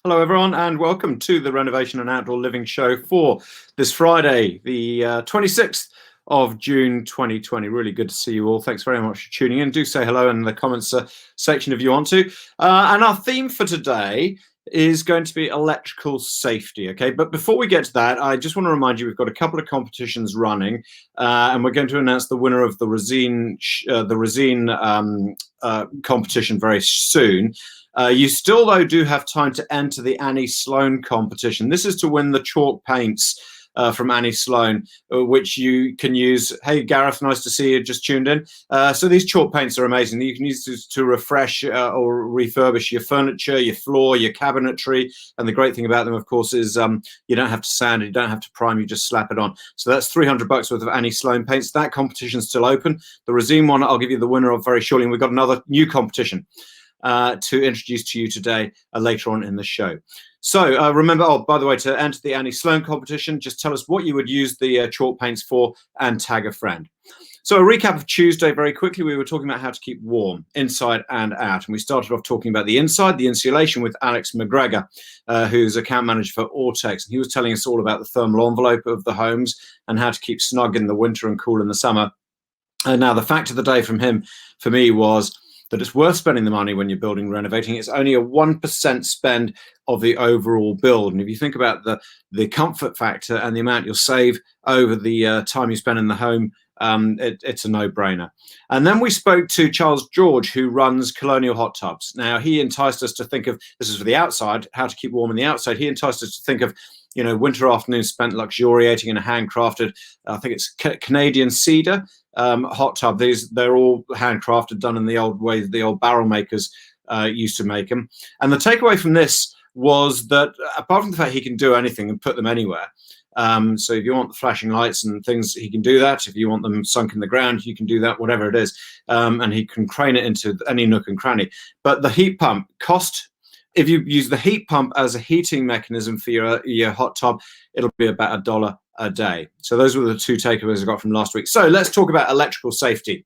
Hello, everyone, and welcome to the Renovation and Outdoor Living Show for this Friday, the 26th of June 2020. Really good to see you all. Thanks very much for tuning in. Do say hello in the comments section if you want to. And our theme for today is going to be electrical safety. Okay, but before we get to that, I just want to remind you we've got a couple of competitions running, and we're going to announce the winner of the Resine competition very soon. You still, though, do have time to enter the Annie Sloan competition. This is to win the chalk paints from Annie Sloan, which you can use. Hey, Gareth, nice to see you. Just tuned in. So these chalk paints are amazing. You can use this to refresh or refurbish your furniture, your floor, your cabinetry. And the great thing about them, of course, is you don't have to sand it, you don't have to prime, you just slap it on. So that's $300 worth of Annie Sloan paints. That competition's still open. The Resine one, I'll give you the winner of very shortly. And we've got another new competition to introduce to you today later on in the show. So remember, oh, by the way, to enter the Annie Sloan competition, just tell us what you would use the chalk paints for and tag a friend. So a recap of Tuesday very quickly. We were talking about how to keep warm inside and out. And we started off talking about the inside, the insulation, with Alex McGregor, who's account manager for Ortex. And he was telling us all about the thermal envelope of the homes and how to keep snug in the winter and cool in the summer. And now the fact of the day from him, for me, was that it's worth spending the money when you're building, renovating. It's only a 1% spend of the overall build. And if you think about the comfort factor and the amount you'll save over the time you spend in the home, it's a no-brainer. And then we spoke to Charles George, who runs Colonial Hot Tubs. Now, he enticed us to think of, this is for the outside, how to keep warm in the outside. He enticed us to think of, you know, winter afternoons spent luxuriating in a handcrafted, I think it's Canadian cedar hot tub. They're all handcrafted, done in the old way the old barrel makers used to make them. And the takeaway from this was that apart from the fact he can do anything and put them anywhere, so if you want the flashing lights and things, he can do that. If you want them sunk in the ground, you can do that, whatever it is. And he can crane it into any nook and cranny. But the heat pump cost, if you use the heat pump as a heating mechanism for your hot tub, it'll be about $1 a day. So those were the two takeaways I got from last week. So let's talk about electrical safety.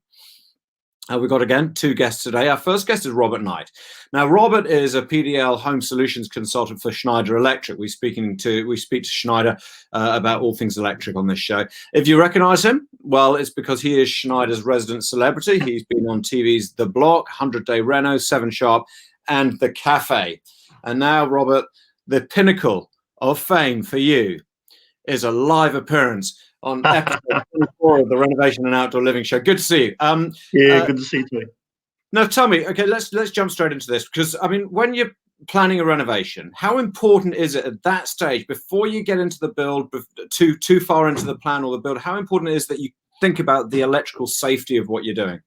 We've got, again, two guests today. Our first guest is Robert Knight. Now, Robert is a PDL home solutions consultant for Schneider Electric. We speak to Schneider about all things electric on this show. If you recognize him, well, it's because he is Schneider's resident celebrity. He's been on TV's The Block, 100 Day Reno, 7 Sharp, and The Cafe. And now, Robert, the pinnacle of fame for you is a live appearance on episode 24 of the Renovation and Outdoor Living Show. Good to see you. Good to see you too. Now, tell me, okay, let's jump straight into this, because, I mean, when you're planning a renovation, how important is it at that stage, before you get into the build, too far into the plan or the build, how important it is that you think about the electrical safety of what you're doing?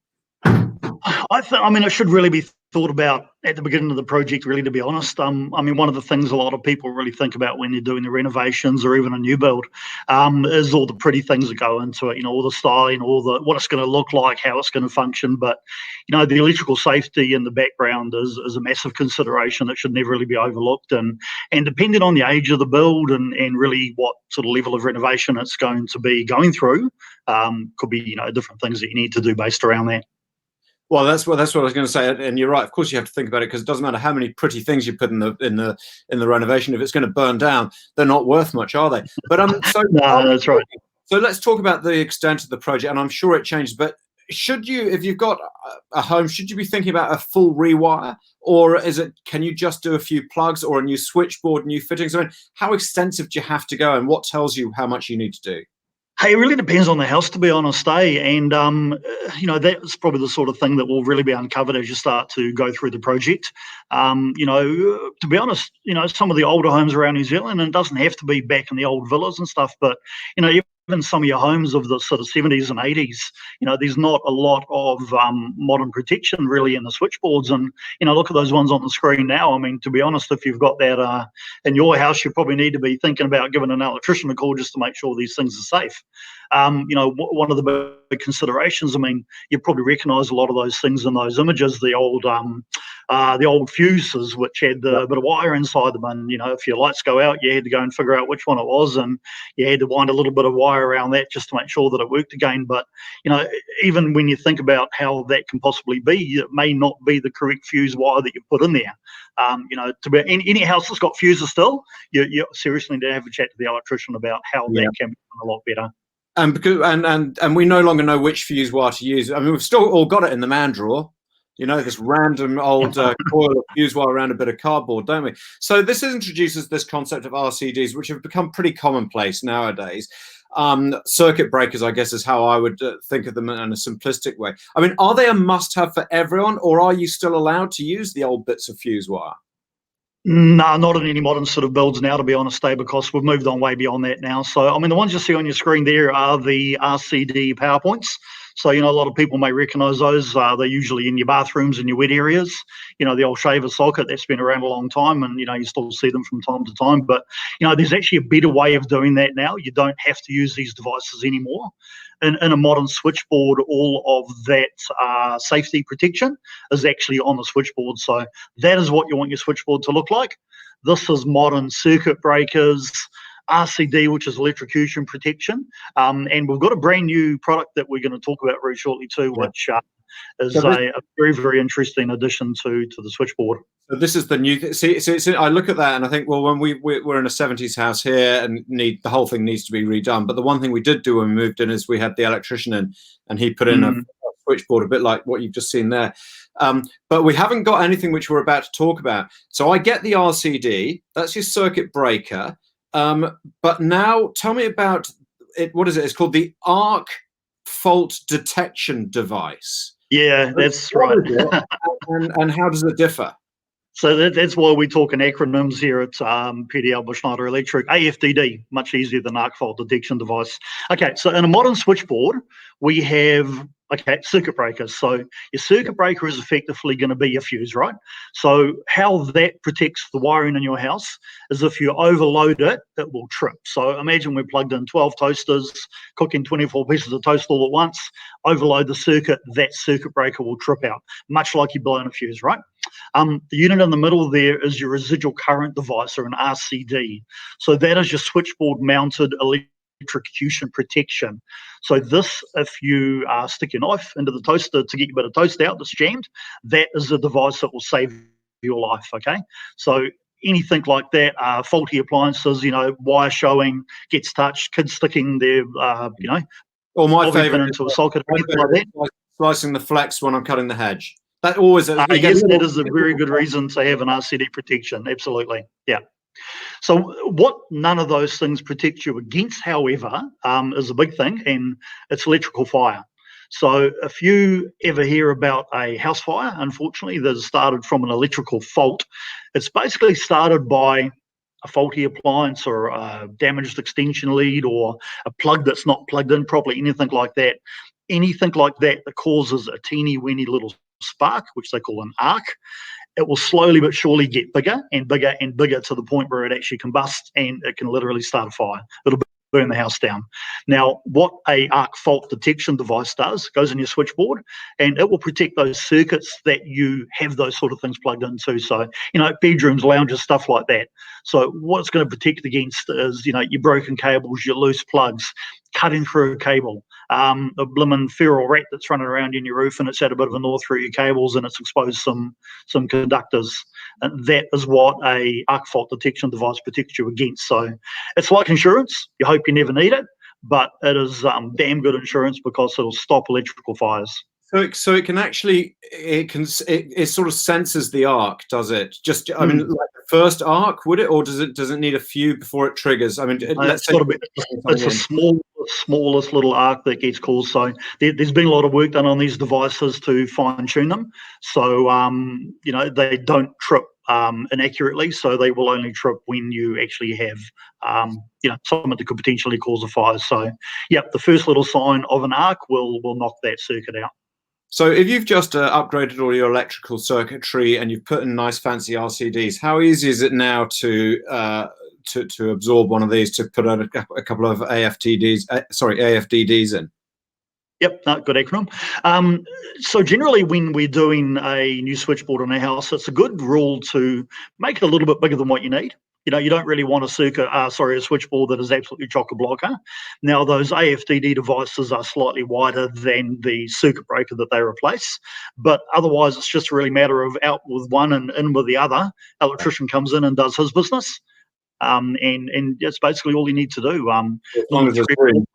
I mean, it should really be thought about at the beginning of the project, really, to be honest. I mean, one of the things a lot of people really think about when they're doing the renovations or even a new build is all the pretty things that go into it, you know, all the styling, what it's going to look like, how it's going to function. But, you know, the electrical safety in the background is a massive consideration that should never really be overlooked. And depending on the age of the build and really what sort of level of renovation it's going to be going through, could be, you know, different things that you need to do based around that. Well, that's what I was going to say, and you're right. Of course, you have to think about it, because it doesn't matter how many pretty things you put in the renovation. If it's going to burn down, they're not worth much, are they? But no, that's right. So let's talk about the extent of the project, and I'm sure it changes. But should you, if you've got a home, should you be thinking about a full rewire, or can you just do a few plugs or a new switchboard, new fittings? I mean, how extensive do you have to go, and what tells you how much you need to do? Hey, it really depends on the house, to be honest, And, you know, that's probably the sort of thing that will really be uncovered as you start to go through the project. You know, to be honest, you know, some of the older homes around New Zealand, and it doesn't have to be back in the old villas and stuff, but, you know, even some of your homes of the sort of 70s and 80s, you know, there's not a lot of modern protection really in the switchboards. And, you know, look at those ones on the screen now. I mean, to be honest, if you've got that in your house, you probably need to be thinking about giving an electrician a call just to make sure these things are safe. You know, one of the big considerations, I mean, you probably recognise a lot of those things in those images, the old the old fuses, which had the bit of wire inside them. And, if your lights go out, you had to go and figure out which one it was. And you had to wind a little bit of wire around that just to make sure that it worked again. But, even when you think about how that can possibly be, it may not be the correct fuse wire that you put in there. To be any house that's got fuses still, you seriously need to have a chat to the electrician about how that can be done a lot better. And we no longer know which fuse wire to use. I mean, we've still all got it in the man drawer. This random old coil of fuse wire around a bit of cardboard, don't we? So this introduces this concept of RCDs, which have become pretty commonplace nowadays. Circuit breakers, I guess, is how I would think of them in a simplistic way. I mean, are they a must-have for everyone, or are you still allowed to use the old bits of fuse wire? No, not in any modern sort of builds now, to be honest, Dave, because we've moved on way beyond that now. So, I mean, the ones you see on your screen there are the RCD PowerPoints. So, a lot of people may recognise those. They're usually in your bathrooms and your wet areas. The old shaver socket that's been around a long time, and, you still see them from time to time. But, there's actually a better way of doing that now. You don't have to use these devices anymore. In a modern switchboard, all of that safety protection is actually on the switchboard. So that is what you want your switchboard to look like. This is modern circuit breakers, RCD, which is electrocution protection. And we've got a brand new product that we're going to talk about very shortly too, which is a very, very interesting addition to the switchboard. So this is the new thing. See, I look at that and I think, well, when we're in a 70s house here and the whole thing needs to be redone. But the one thing we did do when we moved in is we had the electrician in, and he put in a switchboard, a bit like what you've just seen there. But we haven't got anything which we're about to talk about. So I get the RCD. That's your circuit breaker. But now tell me about it. What is it? It's called the arc fault detection device. Yeah, that's right. And how does it differ? So that's why we talk in acronyms here at PDL Schneider Electric. AFDD, much easier than arc fault detection device. Okay, so in a modern switchboard, we have circuit breakers. So your circuit breaker is effectively going to be your fuse, right? So how that protects the wiring in your house is if you overload it, it will trip. So imagine we're plugged in 12 toasters, cooking 24 pieces of toast all at once, overload the circuit, that circuit breaker will trip out, much like you're blowing a fuse, right? The unit in the middle there is your residual current device, or an RCD. So that is your switchboard mounted electrocution protection. So this, if you stick your knife into the toaster to get your bit of toast out that's jammed, that is a device that will save your life, okay? So anything like that, faulty appliances, wire showing, gets touched, kids sticking their, or my favourite into a socket, anything like that. Slicing the flex when I'm cutting the hedge. That always yes, that is a very good reason to have an RCD protection. Absolutely, yeah. So what none of those things protect you against, however, is a big thing, and it's electrical fire. So if you ever hear about a house fire, unfortunately, that has started from an electrical fault, it's basically started by a faulty appliance or a damaged extension lead or a plug that's not plugged in properly, anything like that. Anything like that that causes a teeny weeny little spark, which they call an arc, it will slowly but surely get bigger and bigger and bigger to the point where it actually combusts and it can literally start a fire. It'll burn the house down. Now, what a arc fault detection device does, goes in your switchboard, and it will protect those circuits that you have those sort of things plugged into. So, bedrooms, lounges, stuff like that. So what it's going to protect against is, your broken cables, your loose plugs, cutting through a cable, a blimmin' feral rat that's running around in your roof and it's had a bit of a gnaw through your cables and it's exposed some conductors. And that is what a arc fault detection device protects you against. So it's like insurance. You hope you never need it, but it is damn good insurance because it'll stop electrical fires. So it can actually, it sort of senses the arc, does it? Just, I mean, like the first arc, would it, or does it need a few before it triggers? I mean, let's say it's a smallest little arc that gets caused. So there's been a lot of work done on these devices to fine tune them. So they don't trip inaccurately. So they will only trip when you actually have something that could potentially cause a fire. So the first little sign of an arc will knock that circuit out. So if you've just upgraded all your electrical circuitry and you've put in nice fancy RCDs, how easy is it now to absorb one of these, to put a couple of AFDDs in? Yep, no, good acronym. So generally when we're doing a new switchboard in a house, it's a good rule to make it a little bit bigger than what you need. You don't really want a switchboard that is absolutely chock-a-blocker. Now, those AFDD devices are slightly wider than the circuit breaker that they replace, but otherwise it's just really a matter of out with one and in with the other. Electrician comes in and does his business, and that's basically all you need to do. As long as there's room.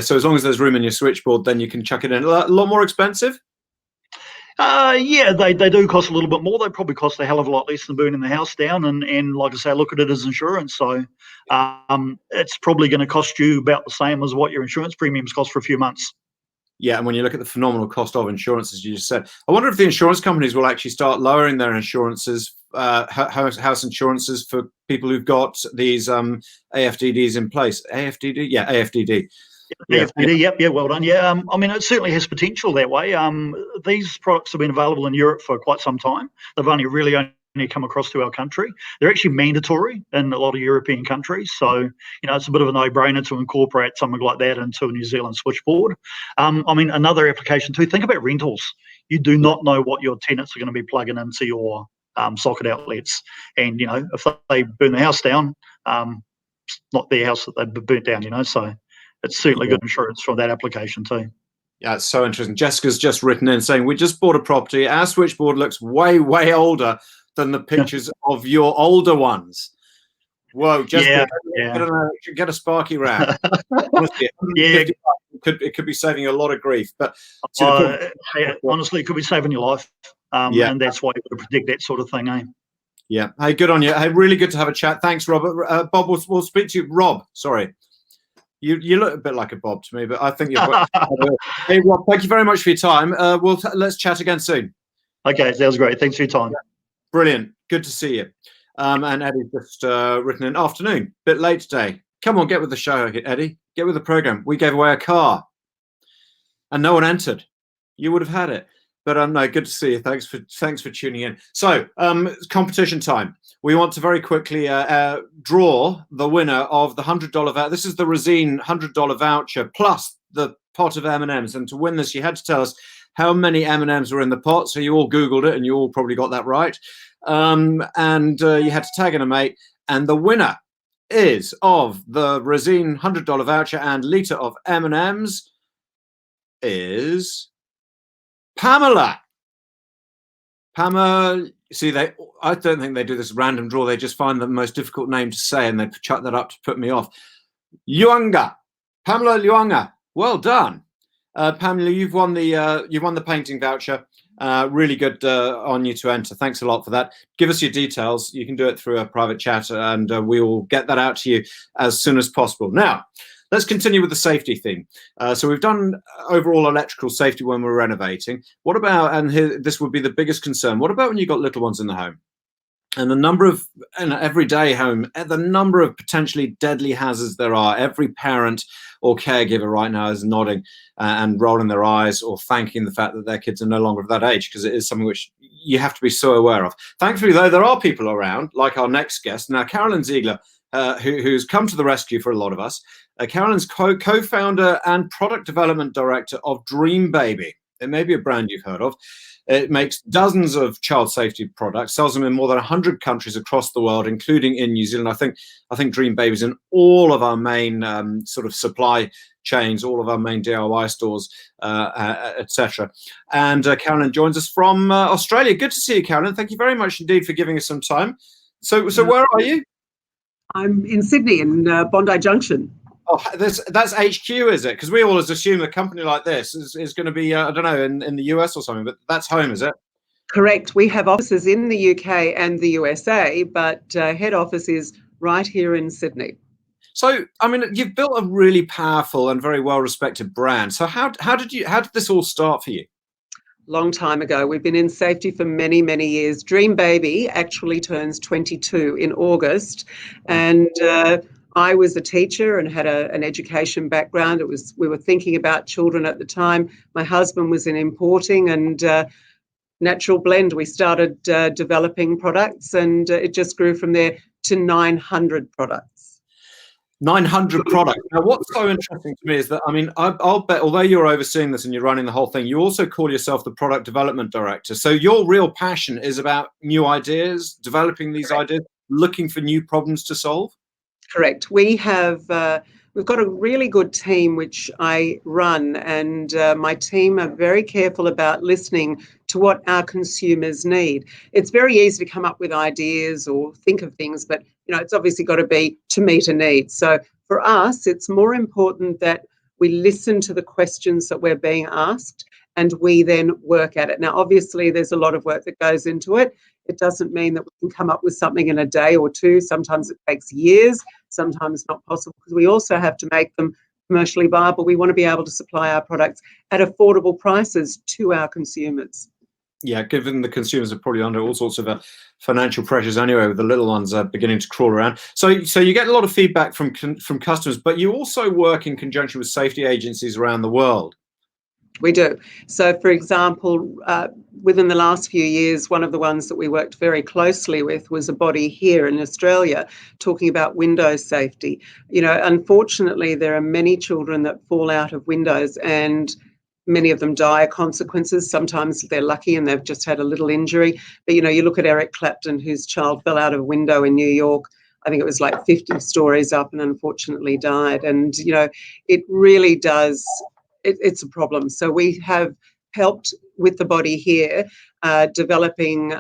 So as long as there's room in your switchboard, then you can chuck it in. A lot more expensive? Yeah, they do cost a little bit more. They probably cost a hell of a lot less than burning the house down. And like I say, I look at it as insurance. So it's probably going to cost you about the same as what your insurance premiums cost for a few months. Yeah, and when you look at the phenomenal cost of insurance, as you just said, I wonder if the insurance companies will actually start lowering their insurances, house insurances for people who've got these AFDDs in place. AFDD? Yeah, AFDD. AFDD, yep, yeah, well done. Yeah, I mean, it certainly has potential that way. These products have been available in Europe for quite some time. They've only come across to our country. They're actually mandatory in a lot of European countries. So, it's a bit of a no-brainer to incorporate something like that into a New Zealand switchboard. I mean, another application too, think about rentals. You do not know what your tenants are going to be plugging into your socket outlets. And, if they burn the house down, it's not their house that they've burnt down, so it's certainly good insurance for that application too. Yeah, it's so interesting. Jessica's just written in saying, we just bought a property. Our switchboard looks way, way older than the pictures of your older ones. Whoa, Jessica, get a Sparky round. Honestly, it could be saving you a lot of grief. But honestly, it could be saving your life. And that's why you've got to predict that sort of thing, eh? Yeah. Hey, good on you. Hey, really good to have a chat. Thanks, Robert. Bob, we'll speak to you. Rob, sorry. You look a bit like a Bob to me, but I think you're. Hey, Rob, thank you very much for your time. Let's chat again soon. Okay, that was great. Thanks for your time. Yeah. Brilliant. Good to see you. And Eddie's just written in afternoon, bit late today. Come on, get with the show, Eddie. Get with the program. We gave away a car, and no one entered. You would have had it. But no, good to see you. Thanks for tuning in. So, competition time. We want to very quickly draw the winner of the $100 voucher. This is the Resine $100 voucher plus the pot of M&Ms. And to win this, you had to tell us how many M&Ms were in the pot. So you all Googled it, and you all probably got that right. And you had to tag in a mate. And the winner is of the Resine $100 voucher and litre of M&Ms is Pamela. See, I don't think they do this random draw. They just find the most difficult name to say and they chuck that up to put me off. Pamela Luanga. Well done, Pamela. You've won the painting voucher. Really good on you to enter. Thanks a lot for that. Give us your details. You can do it through a private chat, and we will get that out to you as soon as possible. Now, let's continue with the safety theme. So we've done overall electrical safety when we're renovating. What about, and here, this would be the biggest concern, what about when you've got little ones in the home? And the number of, in an everyday home, the number of potentially deadly hazards there are. Every parent or caregiver right now is nodding and rolling their eyes or thanking the fact that their kids are no longer of that age, because it is something which you have to be so aware of. Thankfully, though, there are people around, like our next guest. Now, Carolyn Ziegler, who's come to the rescue for a lot of us. Carolyn's co-founder and product development director of Dream Baby. It may be a brand you've heard of. It makes dozens of child safety products, sells them in more than 100 countries across the world, including in New Zealand. I think Dream Baby's in all of our main sort of supply chains, all of our main DIY stores, etc. And Carolyn joins us from Australia. Good to see you, Carolyn. Thank you very much indeed for giving us some time. So where are you? I'm in Sydney, in Bondi Junction. Oh, that's HQ, is it? Because we always assume a company like this is going to be, I don't know, in the US or something, but that's home, is it? Correct. We have offices in the UK and the USA, but head office is right here in Sydney. So, I mean, you've built a really powerful and very well-respected brand. So how did this all start for you? Long time ago. We've been in safety for many, many years. Dream Baby actually turns 22 in August, and I was a teacher and had an education background. We were thinking about children at the time. My husband was in importing, and natural blend. We started developing products, and it just grew from there to 900 products. 900 products. Now, what's so interesting to me is that, I mean, I'll bet, although you're overseeing this and you're running the whole thing, you also call yourself the product development director. So your real passion is about new ideas, developing these ideas, looking for new problems to solve. Correct. We've got a really good team which I run, and my team are very careful about listening to what our consumers need. It's very easy to come up with ideas or think of things, but it's obviously got to be to meet a need. So for us, it's more important that we listen to the questions that we're being asked and we then work at it. Now, obviously, there's a lot of work that goes into it. It doesn't mean that we can come up with something in a day or two. Sometimes it takes years, sometimes not possible, because we also have to make them commercially viable. We want to be able to supply our products at affordable prices to our consumers. Yeah, given the consumers are probably under all sorts of financial pressures anyway, with the little ones beginning to crawl around. So you get a lot of feedback from customers, but you also work in conjunction with safety agencies around the world. We do. So, for example, within the last few years, one of the ones that we worked very closely with was a body here in Australia talking about window safety. Unfortunately, there are many children that fall out of windows and many of them die of consequences. Sometimes they're lucky and they've just had a little injury. But, you look at Eric Clapton, whose child fell out of a window in New York. I think it was like 50 stories up and unfortunately died. And, it really does... It's a problem. So we have helped with the body here developing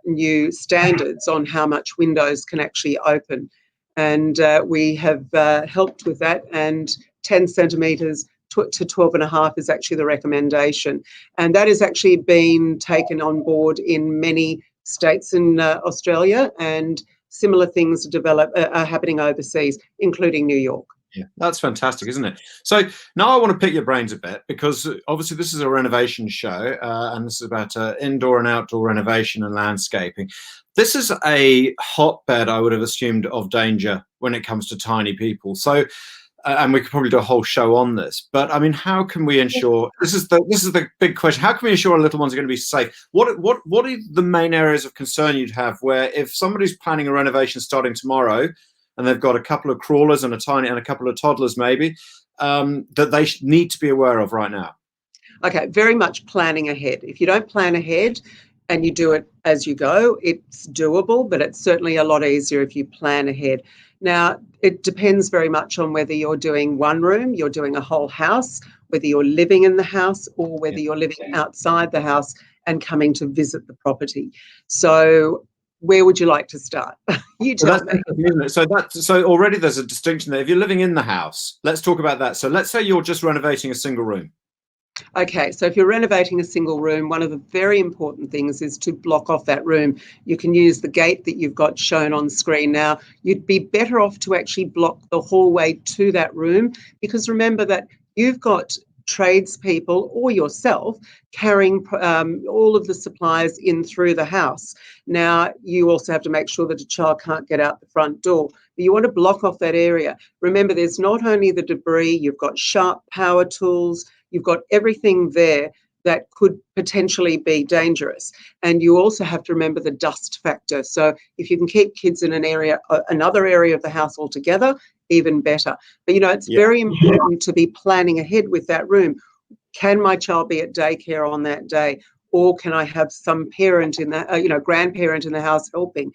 new standards on how much windows can actually open. And we have helped with that, and 10 centimetres to 12.5 is actually the recommendation. And that has actually been taken on board in many states in Australia, and similar things are happening overseas, including New York. Yeah, that's fantastic, isn't it? So now I want to pick your brains a bit, because obviously this is a renovation show, and this is about indoor and outdoor renovation and landscaping. This is a hotbed, I would have assumed, of danger when it comes to tiny people. So, and we could probably do a whole show on this. But I mean, how can we ensure? This is the big question. How can we ensure our little ones are going to be safe? What are the main areas of concern you'd have, where if somebody's planning a renovation starting tomorrow, and they've got a couple of crawlers and a couple of toddlers maybe, that they need to be aware of right now? Okay, very much planning ahead. If you don't plan ahead and you do it as you go, it's doable, but it's certainly a lot easier if you plan ahead. Now, it depends very much on whether you're doing one room, you're doing a whole house, whether you're living in the house, or whether you're living outside the house and coming to visit the property. So where would you like to start? You tell me. So already there's a distinction there. If you're living in the house, let's talk about that. So let's say you're just renovating a single room. Okay, so if you're renovating a single room, one of the very important things is to block off that room. You can use the gate that you've got shown on screen now. You'd be better off to actually block the hallway to that room, because remember that you've got tradespeople or yourself carrying all of the supplies in through the house. Now, you also have to make sure that a child can't get out the front door. But you want to block off that area. Remember, there's not only the debris, you've got sharp power tools, you've got everything there that could potentially be dangerous. And you also have to remember the dust factor. So if you can keep kids in another area of the house altogether, even better. But, it's very important to be planning ahead with that room. Can my child be at daycare on that day? Or can I have some parent in the, grandparent in the house helping?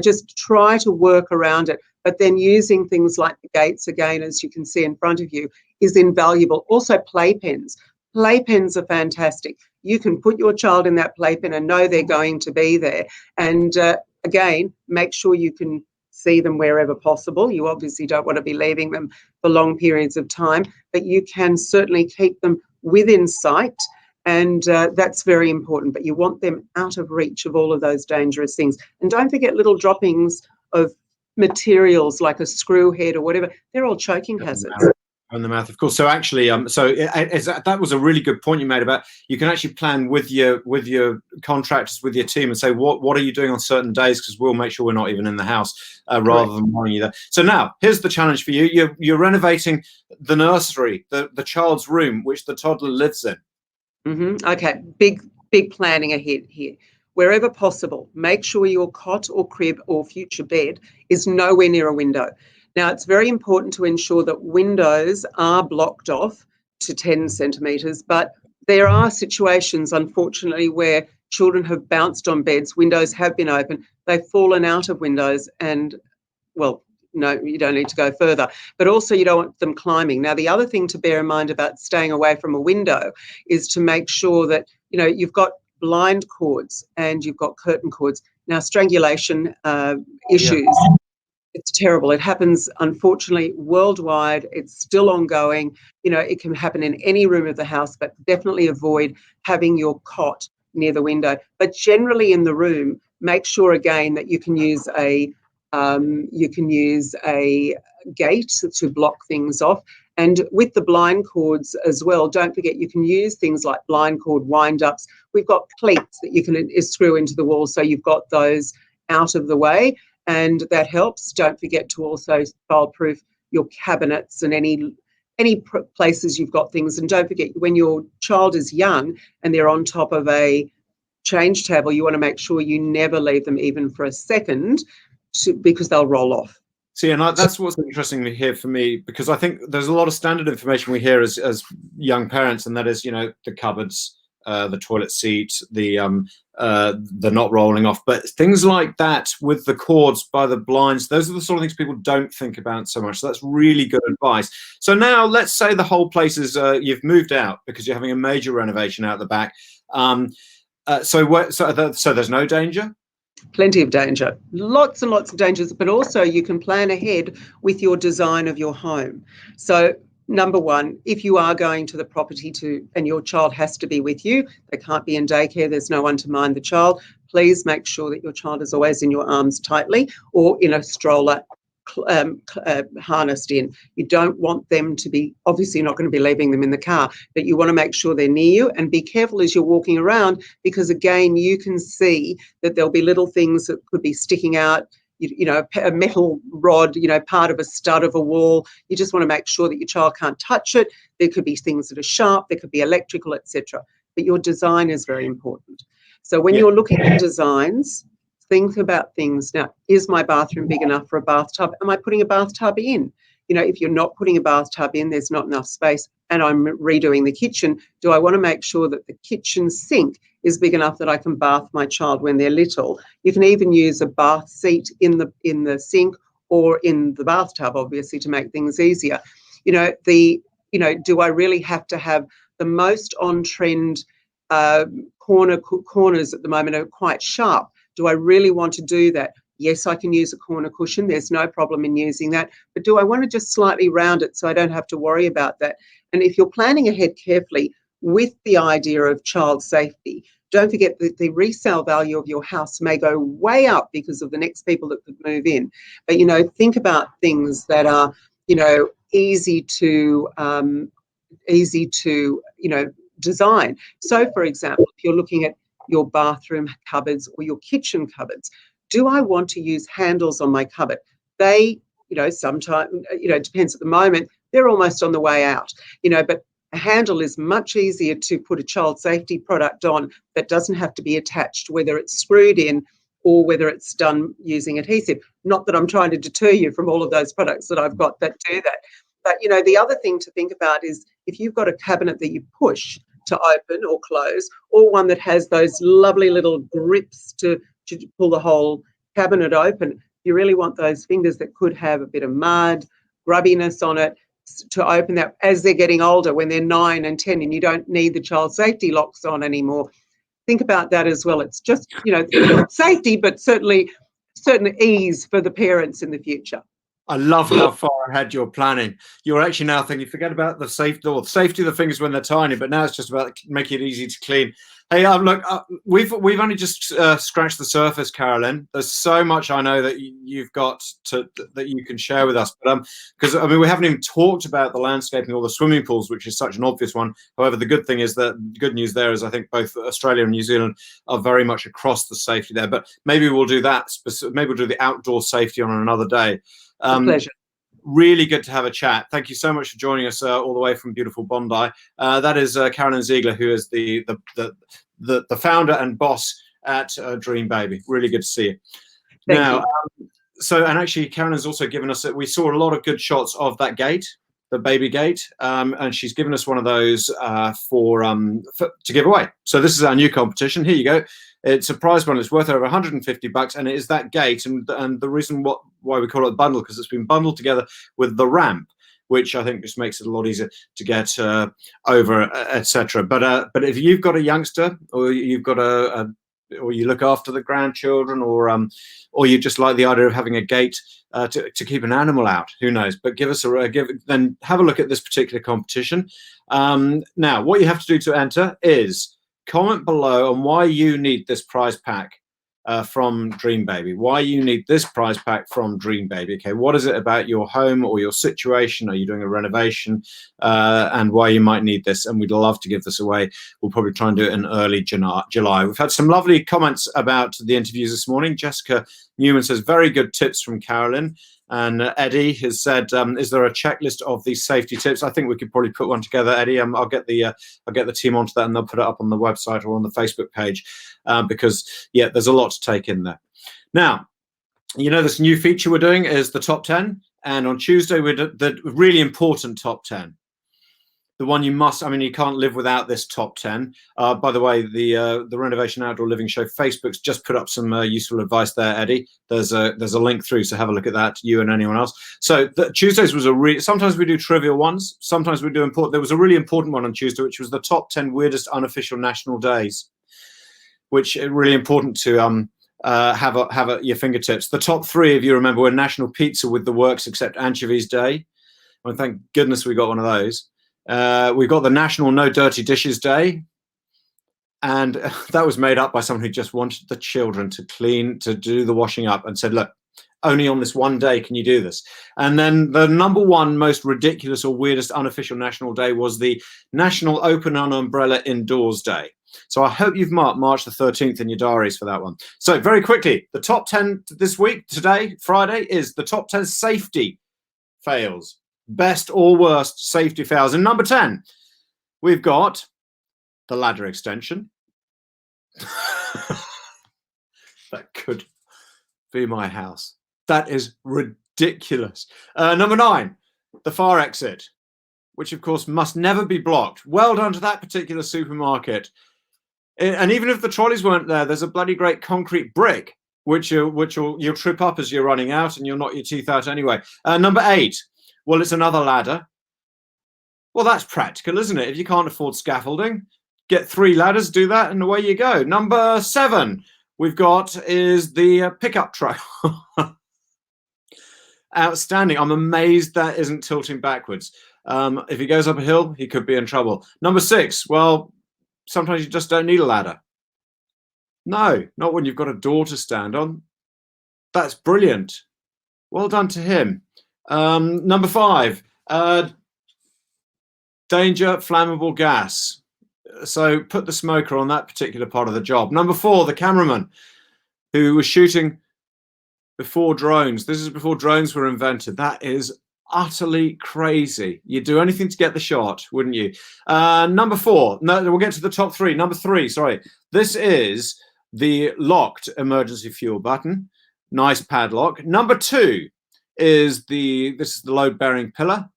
Just try to work around it. But then using things like the gates, again, as you can see in front of you, is invaluable. Also, playpens. Playpens are fantastic. You can put your child in that playpen and know they're going to be there. And again, make sure you can see them wherever possible. You obviously don't want to be leaving them for long periods of time, but you can certainly keep them within sight. And that's very important. But you want them out of reach of all of those dangerous things. And don't forget little droppings of materials like a screw head or whatever. They're all choking hazards. In the mouth, of course. So actually, that was a really good point you made about you can actually plan with your contractors, with your team, and say what are you doing on certain days, because we'll make sure we're not even in the house, rather than warning you there. So now here's the challenge for you. You're renovating the nursery, the child's room, which the toddler lives in. Mm-hmm. Okay, big planning ahead here. Wherever possible, make sure your cot or crib or future bed is nowhere near a window. Now, it's very important to ensure that windows are blocked off to 10 centimetres, but there are situations, unfortunately, where children have bounced on beds, windows have been open, they've fallen out of windows, and, well, no, you don't need to go further. But also you don't want them climbing. Now, the other thing to bear in mind about staying away from a window is to make sure that, you know, you've got blind cords and you've got curtain cords. Now, strangulation issues, it's terrible. It happens, unfortunately, worldwide. It's still ongoing. You know, it can happen in any room of the house, but definitely avoid having your cot near the window. But generally in the room, make sure again that you can use a gate to block things off. And with the blind cords as well, don't forget you can use things like blind cord wind-ups. We've got cleats that you can screw into the wall, so you've got those out of the way, and that helps. Don't forget to also child-proof your cabinets and any places you've got things. And don't forget, when your child is young and they're on top of a change table, you want to make sure you never leave them even for a second, because they'll roll off. See, and that's what's interesting to hear for me, because I think there's a lot of standard information we hear as young parents, and that is, you know, the cupboards, the toilet seat, the not rolling off, but things like that with the cords by the blinds, those are the sort of things people don't think about so much. So that's really good advice. So now let's say the whole place is you've moved out because you're having a major renovation out the back. So there's no danger? Plenty of danger, lots and lots of dangers, but also you can plan ahead with your design of your home. So number one, if you are going to the property and your child has to be with you, they can't be in daycare, there's no one to mind the child, please make sure that your child is always in your arms tightly or in a stroller harnessed in. You don't want them to be, obviously you're not going to be leaving them in the car, but you want to make sure they're near you, and be careful as you're walking around, because again, you can see that there'll be little things that could be sticking out, you know, a metal rod, you know, part of a stud of a wall. You just want to make sure that your child can't touch it. There could be things that are sharp, there could be electrical, etc. But your design is very important. So when you're looking at designs, think about things. Now, is my bathroom big enough for a bathtub? Am I putting a bathtub in? You know, if you're not putting a bathtub in, there's not enough space, and I'm redoing the kitchen, do I want to make sure that the kitchen sink is big enough that I can bath my child when they're little? You can even use a bath seat in the sink or in the bathtub, obviously, to make things easier. You know, do I really have to have the most on-trend corners at the moment are quite sharp? Do I really want to do that? Yes, I can use a corner cushion. There's no problem in using that. But do I want to just slightly round it so I don't have to worry about that? And if you're planning ahead carefully with the idea of child safety, don't forget that the resale value of your house may go way up because of the next people that could move in. But, you know, think about things that are, you know, easy to, you know, design. So, for example, if you're looking at your bathroom cupboards or your kitchen cupboards, do I want to use handles on my cupboard? They, you know, sometimes, you know, it depends at the moment, they're almost on the way out, you know, but a handle is much easier to put a child safety product on that doesn't have to be attached, whether it's screwed in or whether it's done using adhesive. Not that I'm trying to deter you from all of those products that I've got that do that. But, you know, the other thing to think about is if you've got a cabinet that you push to open or close, or one that has those lovely little grips to pull the whole cabinet open, you really want those fingers that could have a bit of mud, grubbiness on it to open that as they're getting older, when they're 9 and 10 and you don't need the child safety locks on anymore. Think about that as well. It's just, you know, safety, but certainly certain ease for the parents in the future. I love how far ahead you're planning. You're actually now thinking, forget about the safety of the fingers when they're tiny, but now it's just about making it easy to clean. Hey, look, we've only just scratched the surface, Carolyn. There's so much I know that you've got that you can share with us. But because I mean, we haven't even talked about the landscaping or the swimming pools, which is such an obvious one. However, the good news there is I think both Australia and New Zealand are very much across the safety there. But maybe we'll do that. Maybe we'll do the outdoor safety on another day. Pleasure. Really good to have a chat. Thank you so much for joining us all the way from beautiful Bondi. That is Carolyn Ziegler, who is the founder and boss at Dream Baby. Really good to see you. Now, and actually, Karen has also given us, we saw a lot of good shots of that gate, the baby gate, and she's given us one of those to give away. So this is our new competition. Here you go. It's a prize one. It's worth over $150, and it is that gate. And the reason why we call it a bundle, because it's been bundled together with the ramp, which I think just makes it a lot easier to get over, etc. But if you've got a youngster, or you've got or you look after the grandchildren, or you just like the idea of having a gate to keep an animal out, who knows? But then have a look at this particular competition. Now, what you have to do to enter is comment below on why you need this prize pack from Dream Baby. Why you need this prize pack from Dream Baby. Okay, what is it about your home or your situation? Are you doing a renovation? And why you might need this? And we'd love to give this away. We'll probably try and do it in early July. We've had some lovely comments about the interviews this morning. Jessica Newman says, very good tips from Carolyn. And Eddie has said, is there a checklist of these safety tips? I think we could probably put one together, Eddie. I'll get the team onto that, and they'll put it up on the website or on the Facebook page, because yeah, there's a lot to take in there. Now, you know, this new feature we're doing is the top 10, and on Tuesday we did the really important top 10. The one you must, I mean, you can't live without this top 10. By the way, the Renovation Outdoor Living Show Facebook's just put up some useful advice there, Eddie. There's a link through, so have a look at that, you and anyone else. So Tuesdays was sometimes we do trivial ones, sometimes we do important. There was a really important one on Tuesday, which was the top 10 weirdest unofficial national days, which is really important to have at your fingertips. The top 3, if you remember, were National Pizza with the Works Except Anchovies Day. Well, thank goodness we got one of those. We've got the National No Dirty Dishes Day, and that was made up by someone who just wanted the children to do the washing up, and said, look, only on this one day can you do this. And then the number 1 most ridiculous or weirdest unofficial national day was the National Open an Umbrella Indoors Day. So I hope you've marked March the 13th in your diaries for that one. So very quickly, the top 10 this week, today, Friday, is the top 10 safety fails. Best or worst safety fails. And number 10, we've got the ladder extension. That could be my house. That is ridiculous. Number 9, the fire exit, which of course must never be blocked. Well done to that particular supermarket. And even if the trolleys weren't there, there's a bloody great concrete brick which you'll trip up as you're running out, and you'll knock your teeth out anyway. Number 8. Well, it's another ladder. Well, that's practical, isn't it? If you can't afford scaffolding, get 3 ladders, do that, and away you go. Number 7 we've got is the pickup truck. Outstanding. I'm amazed that isn't tilting backwards. If he goes up a hill, he could be in trouble. Number 6, well, sometimes you just don't need a ladder. No, not when you've got a door to stand on. That's brilliant. Well done to him. Number 5, danger, flammable gas. So put the smoker on that particular part of the job. Number 4, the cameraman who was shooting before drones. This is before drones were invented. That is utterly crazy. You'd do anything to get the shot, wouldn't you? Number 4, no, we'll get to the top 3. Number 3, sorry. This is the locked emergency fuel button. Nice padlock. Number 2 is this is the load bearing pillar.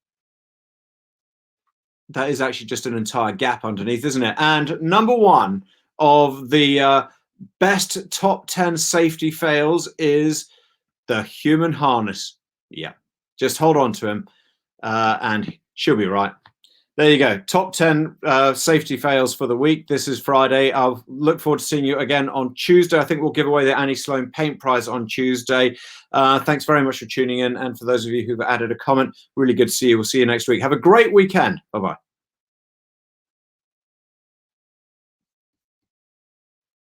That is actually just an entire gap underneath, isn't it? And number 1 of the best top 10 safety fails is the human harness. Yeah, just hold on to him and she'll be right. There you go. Top 10 safety fails for the week. This is Friday. I'll look forward to seeing you again on Tuesday. I think we'll give away the Annie Sloan Paint Prize on Tuesday. Thanks very much for tuning in. And for those of you who've added a comment, really good to see you. We'll see you next week. Have a great weekend. Bye-bye.